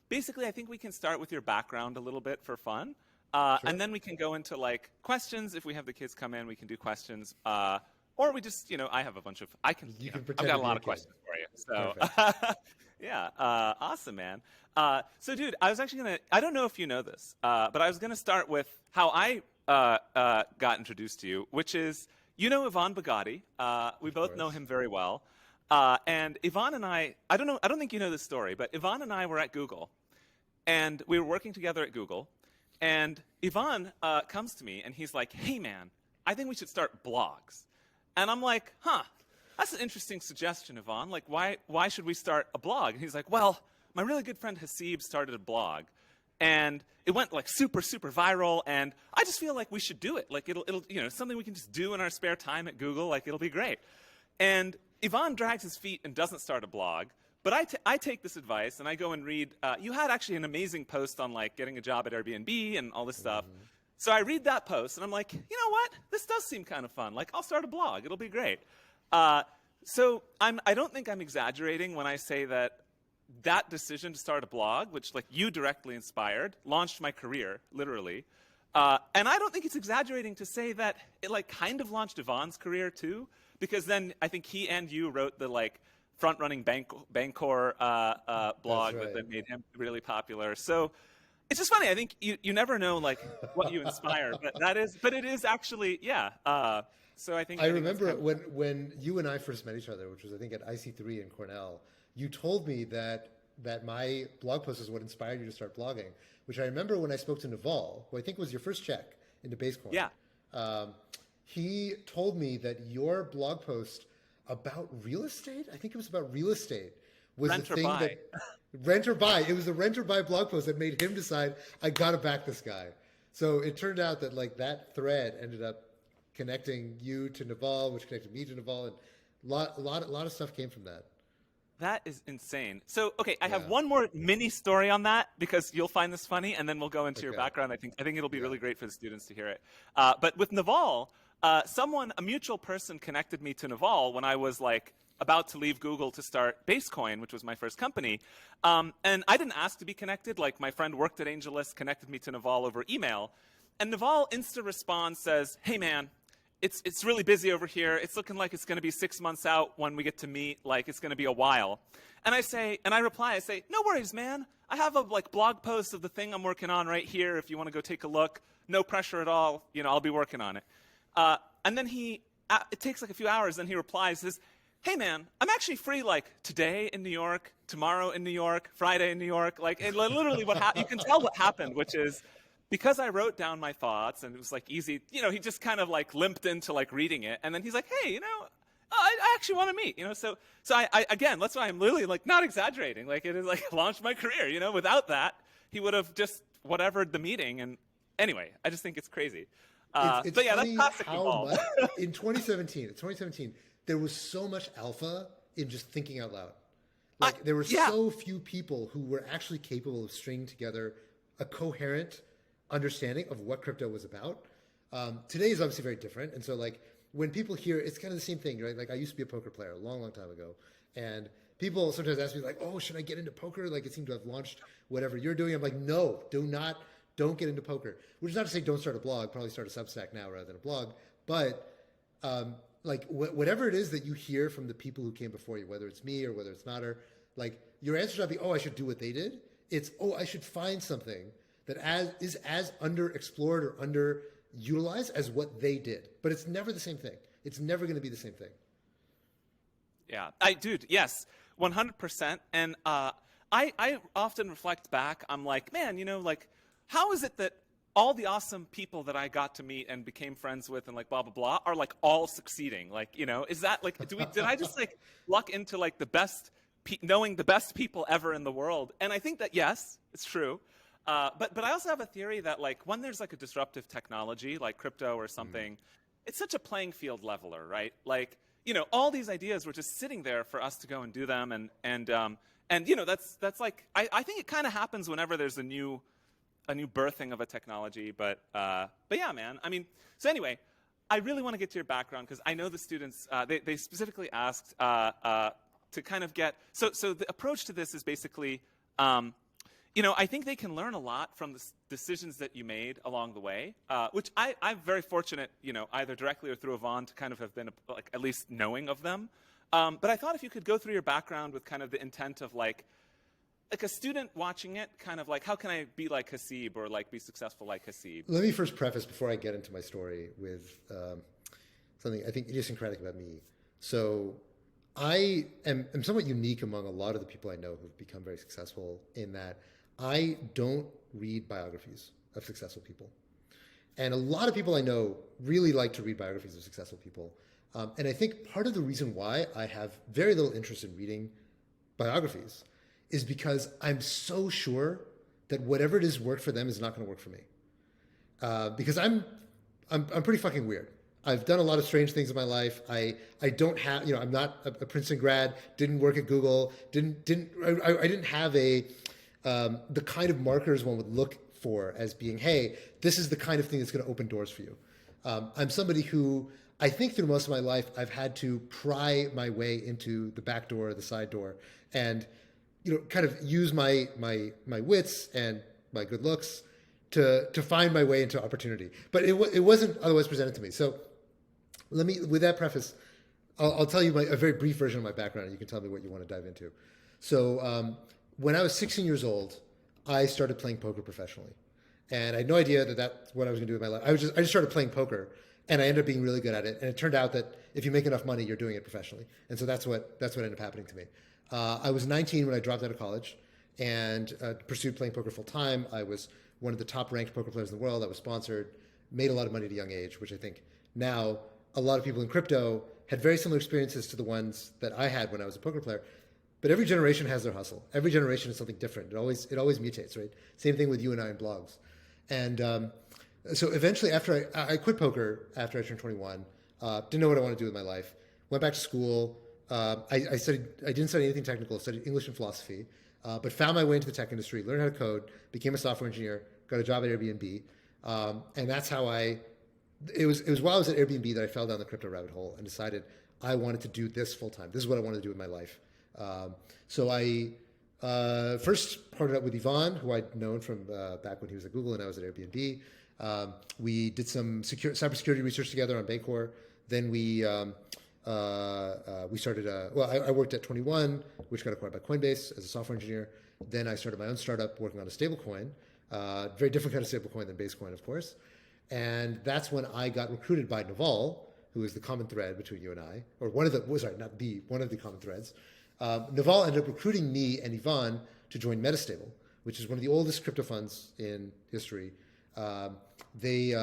basically, I think we can start with your background a little bit for fun. Sure. And then we can go into like questions. If we have the kids come in, we can do questions. Or we just, I have a bunch of, You can I've pretend got to a be lot a of kid. questions for you. So, Perfect. yeah, awesome, man. So, dude, I was actually I don't know if you know this, but I was going to start with how I got introduced to you, which is, Ivan Bugatti. We Of both know course. him very well. And Ivan and I don't think you know this story, but Ivan and I were at Google, and we were working together at Google. And Ivan comes to me, and he's like, hey, man, I think we should start blogs. And I'm like, that's an interesting suggestion, Ivan. Like, why should we start a blog? And he's like, well, my really good friend Haseeb started a blog, and it went like super, super viral, and I just feel like we should do it. Like, it'll something we can just do in our spare time at Google. Like, it'll be great. And Ivan drags his feet and doesn't start a blog. But I take this advice, and I go and read. You had actually an amazing post on like getting a job at Airbnb and all this stuff. So I read that post, and I'm like, you know what? This does seem kind of fun. Like, I'll start a blog. It'll be great. So I don't think I'm exaggerating when I say that decision to start a blog, which like you directly inspired, launched my career, literally. And I don't think it's exaggerating to say that it like kind of launched Ivan's career too, because then I think he and you wrote the like front-running Bancor blog right. that made him really popular. So it's just funny. I think you never know like what you inspire, but it is actually, yeah. So I think I remember when you and I first met each other, which was I think at IC3 in Cornell, you told me that my blog post is what inspired you to start blogging, which I remember when I spoke to Naval, who I think was your first check into Basecoin. Yeah. He told me that your blog post about real estate, I think it was about real estate, was Rent the or thing buy. that rent or buy. It was the rent or buy blog post that made him decide I got to back this guy. So it turned out that like that thread ended up connecting you to Naval, which connected me to Naval, and a lot of stuff came from that. That is insane. So, okay, I have Yeah. one more mini story on that because you'll find this funny, and then we'll go into your Okay. background. I think it'll be Yeah. really great for the students to hear it. But with Naval, a mutual person connected me to Naval when I was like about to leave Google to start Basecoin, which was my first company. And I didn't ask to be connected. Like my friend worked at AngelList, connected me to Naval over email. And Naval insta responds, says, hey man, it's really busy over here. It's looking like it's going to be 6 months out when we get to meet. Like it's going to be a while. And I reply, no worries, man. I have a like blog post of the thing I'm working on right here. If you want to go take a look, no pressure at all. I'll be working on it. And then it takes like a few hours. Then he replies, says, hey man, I'm actually free like today in New York, tomorrow in New York, Friday in New York. Like and literally you can tell what happened, which is, because I wrote down my thoughts and it was like easy, he just kind of like limped into like reading it. And then he's like, hey, I actually want to meet, So I again, that's why I'm literally like not exaggerating. Like it is like launched my career, Without that, he would have just whatevered the meeting. And anyway, I just think it's crazy. It's but yeah, funny that's classic how Evolve. much, in 2017, there was so much alpha in just thinking out loud. Like there were so few people who were actually capable of stringing together a coherent understanding of what crypto was about. Today is obviously very different. And so like when people hear, it's kind of the same thing, right? Like I used to be a poker player a long, long time ago. And people sometimes ask me like, oh, should I get into poker? Like it seemed to have launched whatever you're doing. I'm like, no, don't get into poker. Which is not to say don't start a blog, probably start a Substack now rather than a blog. But like whatever it is that you hear from the people who came before you, whether it's me or whether it's Nader, like your answer should not be, oh, I should do what they did. It's, oh, I should find something that is as underexplored or underutilized as what they did. But it's never the same thing. It's never going to be the same thing. Yeah, dude, yes, 100%. And I often reflect back. I'm like, man, like, how is it that all the awesome people that I got to meet and became friends with and like blah, blah, blah are like all succeeding? Like, is that like, did I just like luck into like the best, knowing the best people ever in the world? And I think that, yes, it's true. But I also have a theory that like when there's like a disruptive technology like crypto or something, it's such a playing field leveler, right? Like, all these ideas were just sitting there for us to go and do them. And that's like, I think it kind of happens whenever there's a new birthing of a technology. But yeah, man, I mean, so anyway, I really want to get to your background because I know the students, they specifically asked to kind of get, so the approach to this is basically, I think they can learn a lot from the decisions that you made along the way, which I'm very fortunate, either directly or through Yvonne to kind of have been like at least knowing of them. But I thought if you could go through your background with kind of the intent of like a student watching it, kind of like, how can I be like Haseeb or like be successful like Haseeb? Let me first preface before I get into my story with something I think idiosyncratic about me. So I am somewhat unique among a lot of the people I know who've become very successful in that I don't read biographies of successful people. And a lot of people I know really like to read biographies of successful people. And I think part of the reason why I have very little interest in reading biographies is because I'm so sure that whatever it is worked for them is not going to work for me. Because I'm pretty fucking weird. I've done a lot of strange things in my life. I don't have, I'm not a Princeton grad, didn't work at Google, I didn't have the kind of markers one would look for as being, hey, this is the kind of thing that's going to open doors for you. I'm somebody who I think through most of my life, I've had to pry my way into the back door, the side door, and kind of use my wits and my good looks to find my way into opportunity. But it wasn't otherwise presented to me. So with that preface, I'll tell you a very brief version of my background, and you can tell me what you want to dive into. So when I was 16 years old, I started playing poker professionally. And I had no idea that that's what I was going to do with my life. I just started playing poker, and I ended up being really good at it. And it turned out that if you make enough money, you're doing it professionally. And so that's what ended up happening to me. I was 19 when I dropped out of college and pursued playing poker full time. I was one of the top ranked poker players in the world. I was sponsored, made a lot of money at a young age, which I think now a lot of people in crypto had very similar experiences to the ones that I had when I was a poker player. But every generation has their hustle. Every generation is something different. It always mutates, right? Same thing with you and I in blogs. And so eventually, after I quit poker after I turned 21, didn't know what I wanted to do with my life. Went back to school. I didn't study anything technical. I studied English and philosophy, but found my way into the tech industry. Learned how to code. Became a software engineer. Got a job at Airbnb, and that's how It was while I was at Airbnb that I fell down the crypto rabbit hole and decided I wanted to do this full time. This is what I wanted to do with my life. So I first partnered up with Yvonne, who I'd known from back when he was at Google and I was at Airbnb. We did some cybersecurity research together on Bancor. Then we started. I worked at 21, which got acquired by Coinbase as a software engineer. Then I started my own startup working on a stablecoin, very different kind of stablecoin than Basecoin, of course. And that's when I got recruited by Naval, who is the common thread between you and I, or one of the common threads. Naval ended up recruiting me and Yvonne to join Metastable, which is one of the oldest crypto funds in history. He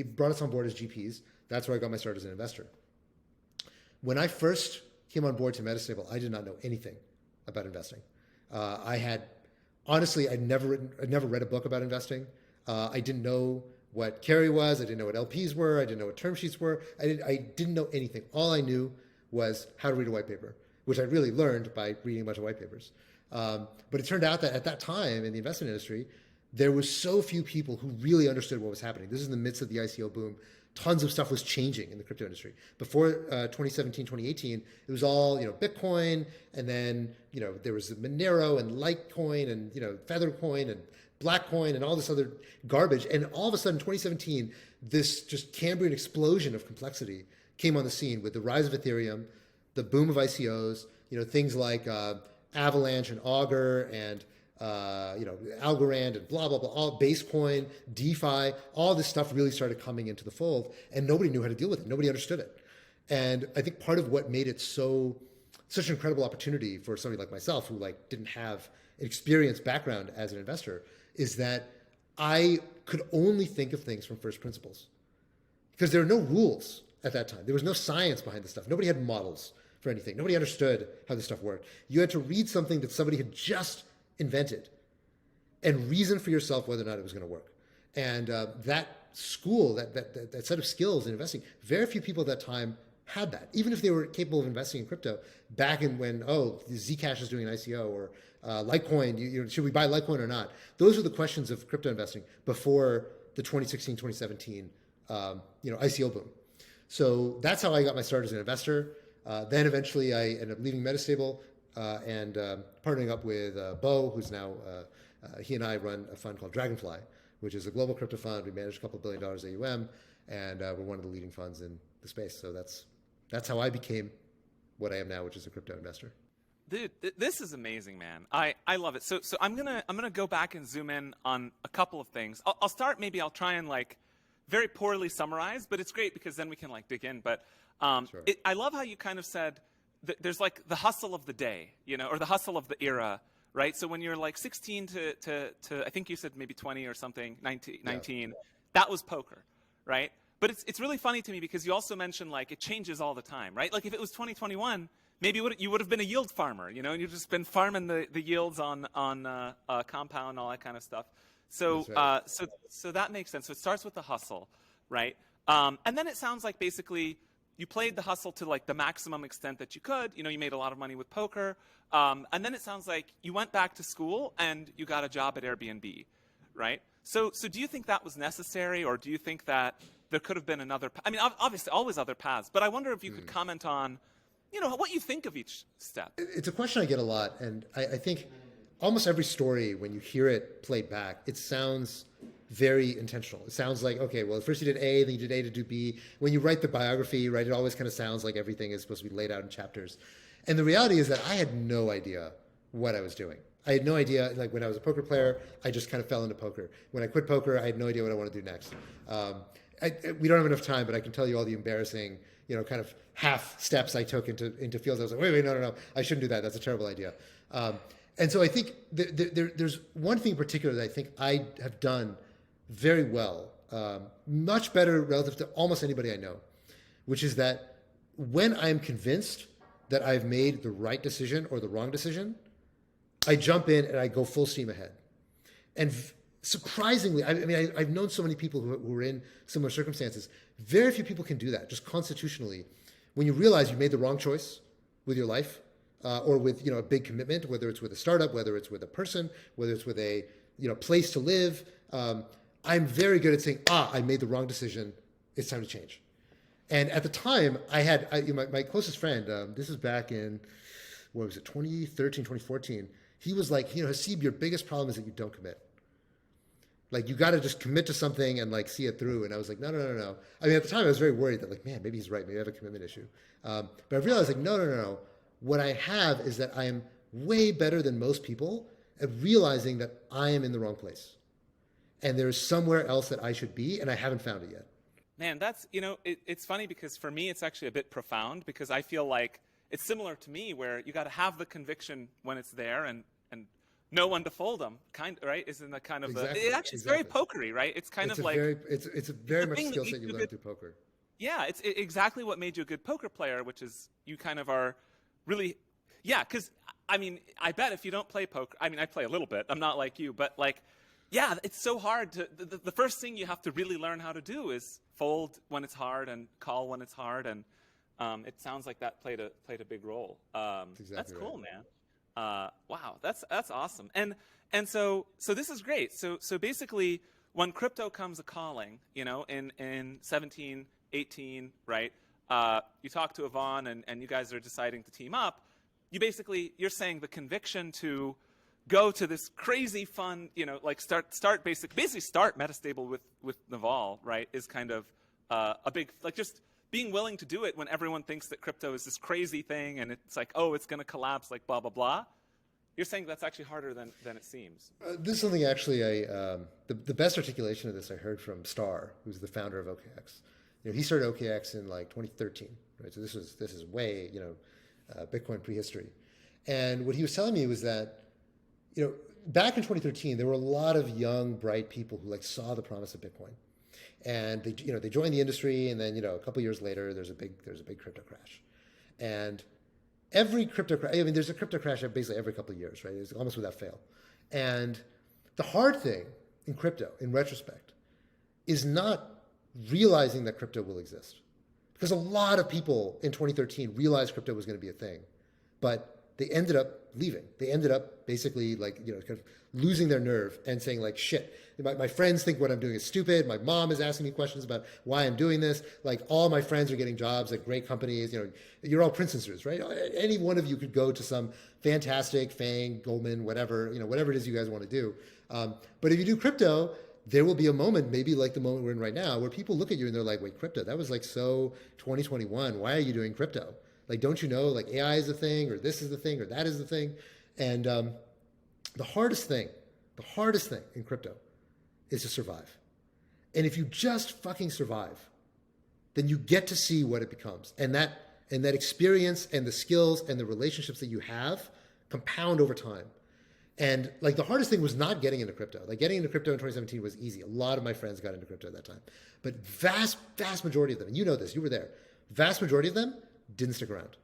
brought us on board as GPs. That's where I got my start as an investor. When I first came on board to Metastable, I did not know anything about investing. I'd never read a book about investing. I didn't know what carry was. I didn't know what LPs were. I didn't know what term sheets were. I didn't know anything. All I knew was how to read a white paper, which I really learned by reading a bunch of white papers. But it turned out that at that time in the investment industry, there was so few people who really understood what was happening. This is in the midst of the ICO boom. Tons of stuff was changing in the crypto industry. Before 2017, 2018, it was all Bitcoin, and then there was Monero and Litecoin and Feathercoin and Blackcoin and all this other garbage. And all of a sudden, 2017, this just Cambrian explosion of complexity came on the scene with the rise of Ethereum, the boom of ICOs, things like Avalanche and Augur and Algorand and blah, blah, blah, all Basecoin, DeFi, all this stuff really started coming into the fold, and nobody knew how to deal with it. Nobody understood it. And I think part of what made it such an incredible opportunity for somebody like myself who didn't have an experienced background as an investor is that I could only think of things from first principles because there were no rules at that time. There was no science behind this stuff. Nobody had models for anything. Nobody understood how this stuff worked. You had to read something that somebody had just invented and reason for yourself whether or not it was going to work. And that school, that set of skills in investing, very few people at that time had that, even if they were capable of investing in crypto back in when, Zcash is doing an ICO or Litecoin, should we buy Litecoin or not? Those were the questions of crypto investing before the 2016, 2017, ICO boom. So that's how I got my start as an investor. Then eventually I ended up leaving Metastable and partnering up with Bo, who's now He and I run a fund called Dragonfly, which is a global crypto fund. We manage a couple $1 billion AUM, and we're one of the leading funds in the space. So that's how I became what I am now, which is a crypto investor. Dude, this is amazing, man. I love it. So I'm gonna go back and zoom in on a couple of things. I'll start. Maybe I'll try and like very poorly summarize, but it's great because then we can like dig in. But Sure. I love how you kind of said that there's like the hustle of the day, or the hustle of the era, right? So when you're like 16 to I think you said maybe 20 or something, 19, that was poker, right? But it's really funny to me because you also mentioned like it changes all the time, right? Like if it was 2021. Maybe you would have been a yield farmer, and you've just been farming the yields on compound and all that kind of stuff. So right. So that makes sense. So it starts with the hustle, right? And then it sounds like basically you played the hustle to like the maximum extent that you could. You made a lot of money with poker, and then it sounds like you went back to school and you got a job at Airbnb, right? So do you think that was necessary, or do you think that there could have been another? I mean, obviously, always other paths, but I wonder if you could comment on. What you think of each step. It's a question I get a lot, and I think almost every story, when you hear it played back, it sounds very intentional. It sounds like, okay, well, first you did A, then you did A to do B. When you write the biography, right, it always kind of sounds like everything is supposed to be laid out in chapters. And the reality is that I had no idea what I was doing. I had no idea, like when I was a poker player, I just kind of fell into poker. When I quit poker, I had no idea what I want to do next. We don't have enough time, but I can tell you all the embarrassing kind of half steps I took into fields. I was like, wait, no, I shouldn't do that. That's a terrible idea. And so I think there's one thing in particular that I think I have done very well, much better relative to almost anybody I know, which is that when I'm convinced that I've made the right decision or the wrong decision, I jump in and I go full steam ahead. And surprisingly, I've known so many people who are in similar circumstances. Very few people can do that, just constitutionally. When you realize you made the wrong choice with your life, or with a big commitment, whether it's with a startup, whether it's with a person, whether it's with a place to live, I'm very good at saying, I made the wrong decision. It's time to change. And at the time, I had my closest friend. This was back in 2013, 2014. He was like, Haseeb, your biggest problem is that you don't commit. Like, you got to just commit to something and like see it through. And I was like, no. I mean, at the time I was very worried that like, man, maybe he's right. Maybe I have a commitment issue. But I realized like, no. What I have is that I am way better than most people at realizing that I am in the wrong place. And there's somewhere else that I should be, and I haven't found it yet. Man, that's, it's funny because for me, it's actually a bit profound because I feel like it's similar to me where you got to have the conviction when it's there and know when to fold them, right? Isn't that kind of exactly, it's very pokery, right? It's kind of like it's a very much skill set you learn through poker. Yeah, it's exactly what made you a good poker player, which is you kind of are really, because I mean, I bet if you don't play poker, I mean, I play a little bit. I'm not like you, but like, yeah, it's so hard to. The first thing you have to really learn how to do is fold when it's hard and call when it's hard, and it sounds like that played a big role. That's cool, man. Wow, that's awesome. And so this is great. So basically, when crypto comes a calling, in 17, 18, right? You talk to Yvonne and you guys are deciding to team up. You're saying the conviction to go to this crazy fun, like basically start Metastable with Naval, right? Is kind of a big, like just being willing to do it when everyone thinks that crypto is this crazy thing and it's like, oh, it's going to collapse, like blah, blah, blah. You're saying that's actually harder than it seems. This is something actually the best articulation of this I heard from Star, who's the founder of OKX. He started OKX in like 2013, right? So this is way, Bitcoin prehistory. And what he was telling me was that, back in 2013, there were a lot of young, bright people who like saw the promise of Bitcoin. And they joined the industry, and then a couple years later, there's a big crypto crash, and every crypto crash. I mean, there's a crypto crash basically every couple of years, right? It's almost without fail. And the hard thing in crypto, in retrospect, is not realizing that crypto will exist, because a lot of people in 2013 realized crypto was going to be a thing, but they ended up leaving. They ended up basically like, kind of losing their nerve and saying like, shit, my friends think what I'm doing is stupid. My mom is asking me questions about why I'm doing this. Like all my friends are getting jobs at great companies. You're all Princetons, right? Any one of you could go to some fantastic FANG, Goldman, whatever it is you guys want to do. But if you do crypto, there will be a moment, maybe like the moment we're in right now, where people look at you and they're like, wait, crypto, that was like so 2021. Why are you doing crypto? Like, don't you know, like AI is the thing, or this is the thing, or that is the thing? And the hardest thing in crypto is to survive. And if you just fucking survive, then you get to see what it becomes. And that experience and the skills and the relationships that you have compound over time. And like the hardest thing was not getting into crypto. Like getting into crypto in 2017 was easy. A lot of my friends got into crypto at that time. But vast majority of them, and you know this, you were there, vast majority of them didn't stick around.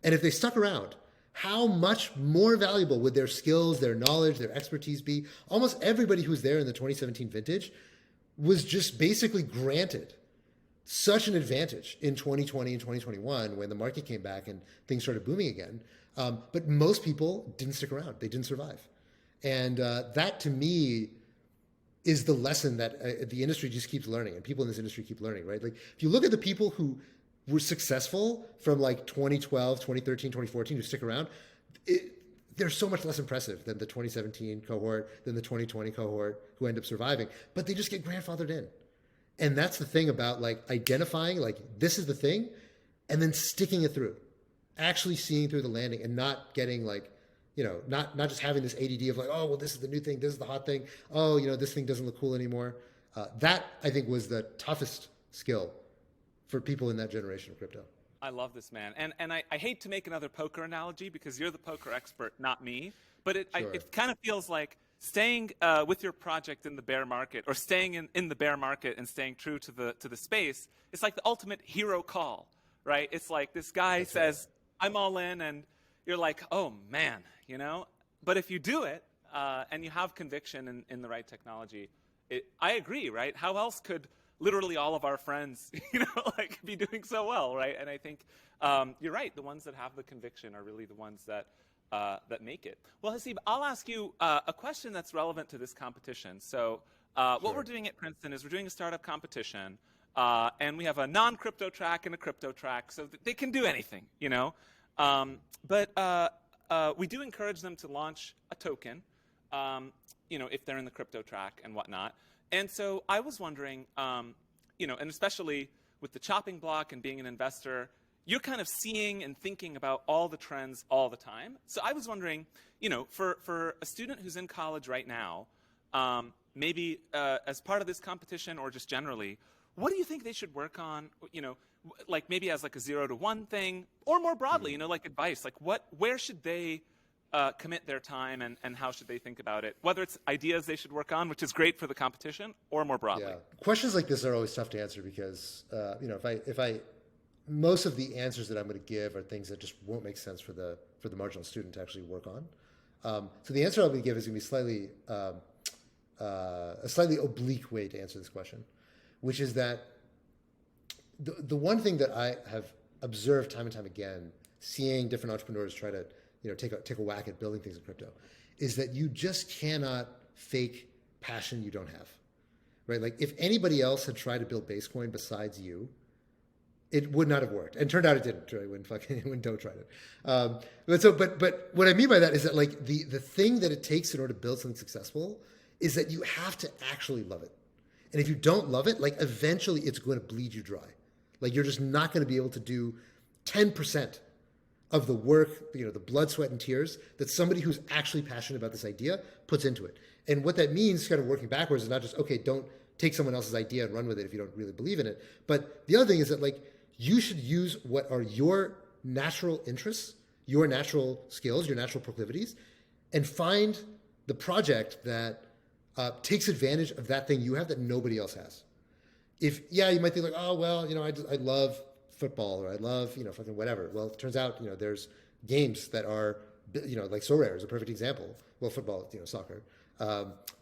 And if they stuck around, how much more valuable would their skills, their knowledge, their expertise be? Almost everybody who was there in the 2017 vintage was just basically granted such an advantage in 2020 and 2021 when the market came back and things started booming again. But most people didn't stick around. They didn't survive. And that to me is the lesson that the industry just keeps learning and people in this industry keep learning, right? Like if you look at the people who were successful from like 2012, 2013, 2014 who stick around, they're so much less impressive than the 2017 cohort, than the 2020 cohort who end up surviving, but they just get grandfathered in. And that's the thing about like identifying like this is the thing and then sticking it through, actually seeing through the landing and not getting like, not just having this ADD of like, oh, well, this is the new thing. This is the hot thing. Oh, this thing doesn't look cool anymore. That I think was the toughest skill for people in that generation of crypto. I love this, man. And I hate to make another poker analogy because you're the poker expert, not me. But it kind of feels like staying with your project in the bear market or staying in the bear market and staying true to the space. It's like the ultimate hero call, right? It's like this guy says, I'm all in, and you're like, oh, man, But if you do it and you have conviction in the right technology, I agree, right? How else could literally all of our friends, be doing so well, right? And I think you're right. The ones that have the conviction are really the ones that make it. Well, Haseeb, I'll ask you a question that's relevant to this competition. So what we're doing at Princeton is we're doing a startup competition, and we have a non-crypto track and a crypto track, so they can do anything, But we do encourage them to launch a token, if they're in the crypto track and whatnot. And so I was wondering, and especially with the chopping block and being an investor, you're kind of seeing and thinking about all the trends all the time. So I was wondering, for a student who's in college right now, maybe as part of this competition or just generally, what do you think they should work on, like maybe as like a 0 to 1 thing or more broadly, like advice, like where should they commit their time and how should they think about it? Whether it's ideas they should work on, which is great for the competition, or more broadly. Yeah. Questions like this are always tough to answer because, most of the answers that I'm going to give are things that just won't make sense for the marginal student to actually work on. So the answer I'm going to give is going to be a slightly oblique way to answer this question, which is that the one thing that I have observed time and time again, seeing different entrepreneurs try to take a whack at building things in crypto, is that you just cannot fake passion you don't have, right? Like if anybody else had tried to build Basecoin besides you, it would not have worked. And turned out it didn't, right? When Doe tried it. But what I mean by that is that like the thing that it takes in order to build something successful is that you have to actually love it. And if you don't love it, like eventually it's going to bleed you dry. Like you're just not going to be able to do 10% of the work, the blood, sweat, and tears that somebody who's actually passionate about this idea puts into it. And what that means, kind of working backwards, is not just, okay, don't take someone else's idea and run with it if you don't really believe in it. But the other thing is that like you should use what are your natural interests, your natural skills, your natural proclivities, and find the project that takes advantage of that thing you have that nobody else has. You might think like, oh, well, I love football or I love, fucking whatever. Well, it turns out, there's games that are, like Sorare is a perfect example. Well, football, soccer.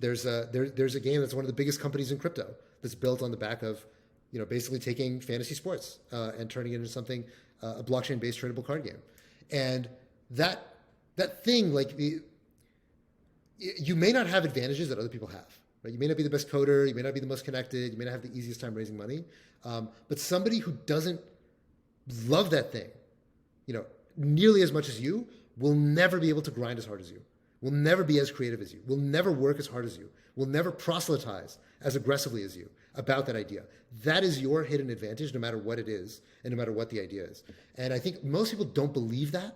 There's a game that's one of the biggest companies in crypto that's built on the back of, basically taking fantasy sports and turning it into something, a blockchain-based tradable card game. And that thing, like you may not have advantages that other people have. Right? You may not be the best coder, you may not be the most connected, you may not have the easiest time raising money, but somebody who doesn't love that thing, nearly as much as you, will never be able to grind as hard as you, will never be as creative as you, will never work as hard as you, will never proselytize as aggressively as you about that idea. That is your hidden advantage, no matter what it is, and no matter what the idea is. And I think most people don't believe that.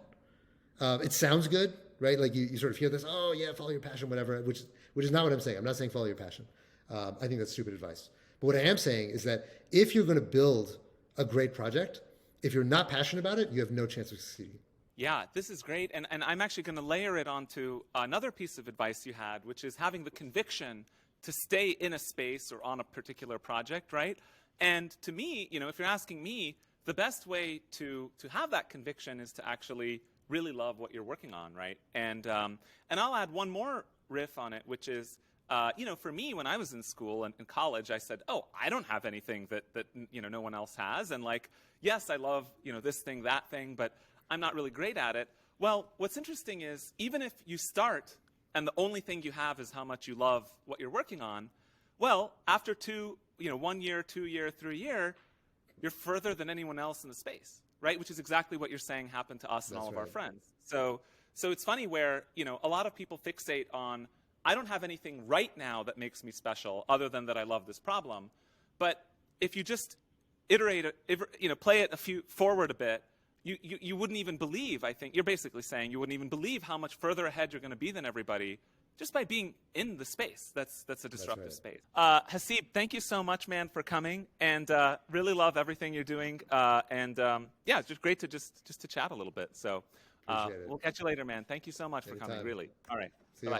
It sounds good, right? Like you sort of hear this, oh yeah, follow your passion, whatever, which is not what I'm saying. I'm not saying follow your passion. I think that's stupid advice. But what I am saying is that if you're going to build a great project, if you're not passionate about it, you have no chance of succeeding. Yeah, this is great. And I'm actually going to layer it onto another piece of advice you had, which is having the conviction to stay in a space or on a particular project, right? And to me, if you're asking me, the best way to have that conviction is to actually really love what you're working on, right? And I'll add one more riff on it, which is, for me, when I was in school and in college, I said, oh, I don't have anything that no one else has. And like, yes, I love, this thing, that thing, but I'm not really great at it. Well, what's interesting is even if you start and the only thing you have is how much you love what you're working on, well, after 1 year, 2 year, 3 year, you're further than anyone else in the space, right? Which is exactly what you're saying happened to us and all of our friends. So it's funny where, a lot of people fixate on, I don't have anything right now that makes me special other than that I love this problem. But if you just play it forward a bit, you wouldn't even believe, I think, you're basically saying you wouldn't even believe how much further ahead you're going to be than everybody just by being in the space. That's a disruptive space. Haseeb, thank you so much, man, for coming, and really love everything you're doing. Yeah, it's just great to just to chat a little bit. So we'll catch you later, man. Thank you so much for coming, really. All right. See you all.